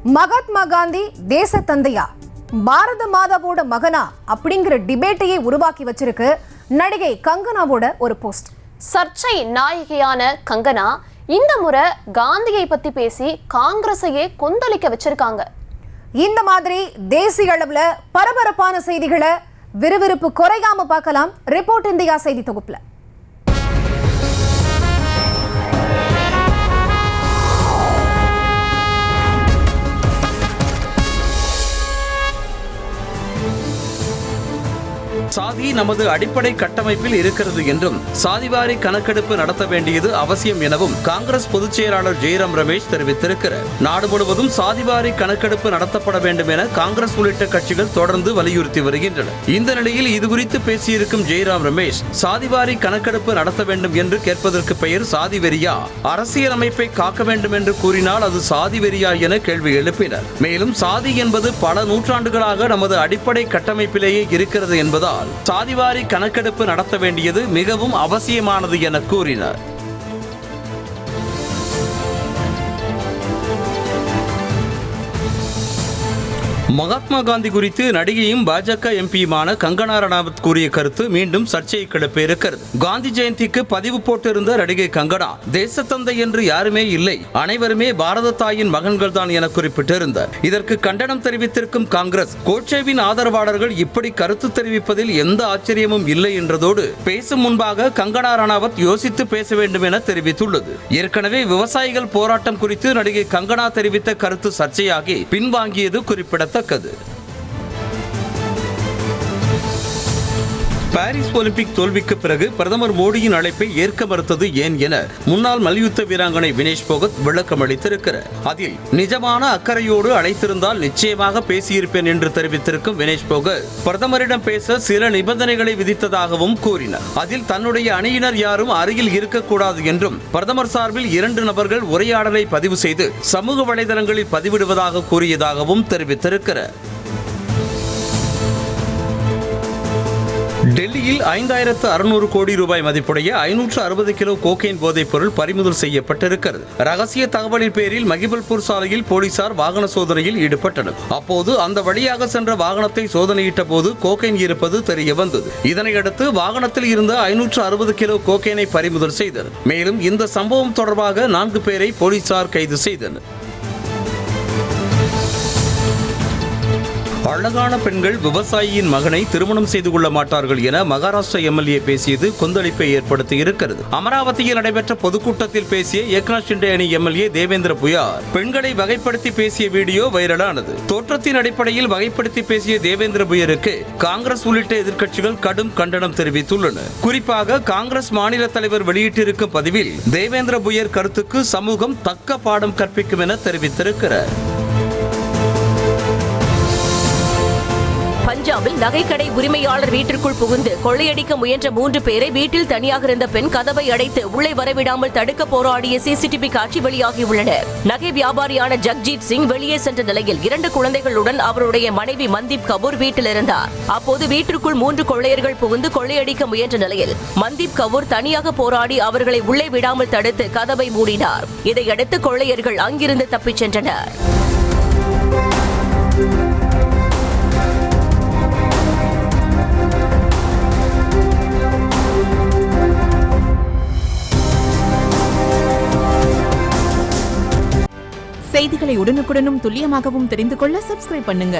மகாத்மா காந்தி தேச தந்தையா, பாரத மாதாவோட மகனா அப்படிங்கிற டிபேட்டையே உருவாக்கி வச்சிருக்கு நடிகை கங்கனாவோட ஒரு போஸ்ட். சர்ச்சை நாயகியான கங்கனா இந்த முறை காந்தியை பத்தி பேசி காங்கிரஸையே கொந்தளிக்க வச்சிருக்காங்க. இந்த மாதிரி தேசிய அளவுல பரபரப்பான செய்திகளை விறுவிறுப்பு குறையாம பார்க்கலாம் ரிப்போர்ட் இந்தியா செய்தி தொகுப்புல. சாதி நமது அடிப்படை கட்டமைப்பில் இருக்கிறது என்றும் சாதிவாரி கணக்கெடுப்பு நடத்த வேண்டியது அவசியம் எனவும் காங்கிரஸ் பொதுச் செயலாளர் ஜெய்ராம் ரமேஷ் தெரிவித்திருக்கிறார். நாடு முழுவதும் சாதிவாரி கணக்கெடுப்பு நடத்தப்பட வேண்டும் என காங்கிரஸ் உள்ளிட்ட கட்சிகள் தொடர்ந்து வலியுறுத்தி வருகின்றன. இந்த நிலையில் இதுகுறித்து பேசியிருக்கும் ஜெய்ராம் ரமேஷ், சாதிவாரி கணக்கெடுப்பு நடத்த வேண்டும் என்று கேட்பதற்கு பெயர் சாதி வெறியா? அரசியல் அமைப்பை காக்க வேண்டும் என்று கூறினால் அது சாதி வெறியா என கேள்வி எழுப்பினர். மேலும் சாதி என்பது பல நூற்றாண்டுகளாக நமது அடிப்படை கட்டமைப்பிலேயே இருக்கிறது என்பதால் சாதிவாரி கணக்கெடுப்பு நடத்த வேண்டியது மிகவும் அவசியமானது என கூறினார். மகாத்மா காந்தி குறித்து நடிகையும் பாஜக எம்பியுமான கங்கனா ரனாவத் கூறிய கருத்து மீண்டும் சர்ச்சையை கிளப்பியிருக்கிறது. காந்தி ஜெயந்திக்கு பதிவு போட்டிருந்த நடிகை கங்கனா, தேசத்தந்தை என்று யாருமே இல்லை, அனைவருமே பாரத தாயின் மகன்கள் தான் என குறிப்பிட்டிருந்தார். இதற்கு கண்டனம் தெரிவித்திருக்கும் காங்கிரஸ், கோட்சேவின் ஆதரவாளர்கள் இப்படி கருத்து தெரிவிப்பதில் எந்த ஆச்சரியமும் இல்லை என்றதோடு பேசும் முன்பாக கங்கனா ரனாவத் யோசித்து பேச வேண்டும் என தெரிவித்துள்ளது. ஏற்கனவே விவசாயிகள் போராட்டம் குறித்து நடிகை கங்கனா தெரிவித்த கருத்து சர்ச்சையாகி பின்வாங்கியது குறிப்பிடத்தக்கது. பாரிஸ் ஒலிம்பிக் தோல்விக்கு பிறகு பிரதமர் மோடியின் அழைப்பை ஏற்க மறுத்தது ஏன் என முன்னாள் மல்யுத்த வீராங்கனை வினேஷ் போகத் விளக்கம் அளித்திருக்கிறார். அதில் நிஜமான அக்கறையோடு அழைத்திருந்தால் நிச்சயமாக பேசியிருப்பேன் என்று தெரிவித்திருக்கும் வினேஷ் போகத், பிரதமரிடம் பேச சில நிபந்தனைகளை விதித்ததாகவும் கூறினார். அதில் தன்னுடைய அணியினர் யாரும் அருகில் இருக்கக்கூடாது என்றும், பிரதமர் சார்பில் 2 நபர்கள் உரையாடலை பதிவு செய்து சமூக வலைதளங்களில் பதிவிடுவதாக கூறியதாகவும் தெரிவித்திருக்கிறார். டெல்லியில் 5600 கோடி ரூபாய் மதிப்புடைய 560 கிலோ கோகைன் போதைப் பொருள் பறிமுதல் செய்யப்பட்டிருக்கிறது. ரகசிய தகவலின் பேரில் மகிபல்பூர் சாலையில் போலீசார் வாகன சோதனையில் ஈடுபட்டனர். அப்போது அந்த வழியாக சென்ற வாகனத்தை சோதனையிட்ட போது கோகைன் இருப்பது தெரிய வந்தது. இதனையடுத்து வாகனத்தில் இருந்த 560 கிலோ கோகைனை பறிமுதல் செய்தனர். மேலும் இந்த சம்பவம் தொடர்பாக 4 பேரை போலீசார் கைது செய்தனர். அழகான பெண்கள் விவசாயியின் மகனை திருமணம் செய்து கொள்ள மாட்டார்கள் என மகாராஷ்டிரா எம்எல்ஏ பேசியது கொந்தளிப்பை ஏற்படுத்தி இருக்கிறது. அமராவதியில் நடைபெற்ற பொதுக்கூட்டத்தில் பேசிய ஏக்நாத் ஷிண்டே அணி எம்எல்ஏ தேவேந்திர புயார் பெண்களை வகைப்படுத்தி பேசிய வீடியோ வைரலானது. தோற்றத்தின் அடிப்படையில் வகைப்படுத்தி பேசிய தேவேந்திர புயருக்கு காங்கிரஸ் உள்ளிட்ட எதிர்க்கட்சிகள் கடும் கண்டனம் தெரிவித்துள்ளன. குறிப்பாக காங்கிரஸ் மாநில தலைவர் வெளியிட்டிருக்கும் பதிவில் தேவேந்திர புயர் கருத்துக்கு சமூகம் தக்க பாடம் கற்பிக்கும் என தெரிவித்திருக்கிறார். பஞ்சாபில் நகைக்கடை உரிமையாளர் வீட்டிற்குள் புகுந்து கொள்ளையடிக்க முயன்ற 3 பேரை வீட்டில் தனியாக இருந்த பெண் கதவை அடைத்து உள்ளே வரவிடாமல் தடுக்க போராடிய சிசிடிவி காட்சி வெளியாகியுள்ளன. நகை வியாபாரியான ஜக்ஜீத் சிங் வெளியே சென்ற நிலையில் 2 குழந்தைகளுடன் அவருடைய மனைவி மன்தீப் கபூர் வீட்டில் இருந்தார். அப்போது வீட்டிற்குள் 3 கொள்ளையர்கள் புகுந்து கொள்ளையடிக்க முயன்ற நிலையில் மன்தீப் கபூர் தனியாக போராடி அவர்களை உள்ளே விடாமல் தடுத்து கதவை மூடினார். இதையடுத்து கொள்ளையர்கள் அங்கிருந்து தப்பிச் சென்றனர். செய்திகளை உடனுக்குடனும் துல்லியமாகவும் தெரிந்து கொள்ள சப்ஸ்கிரைப் பண்ணுங்க.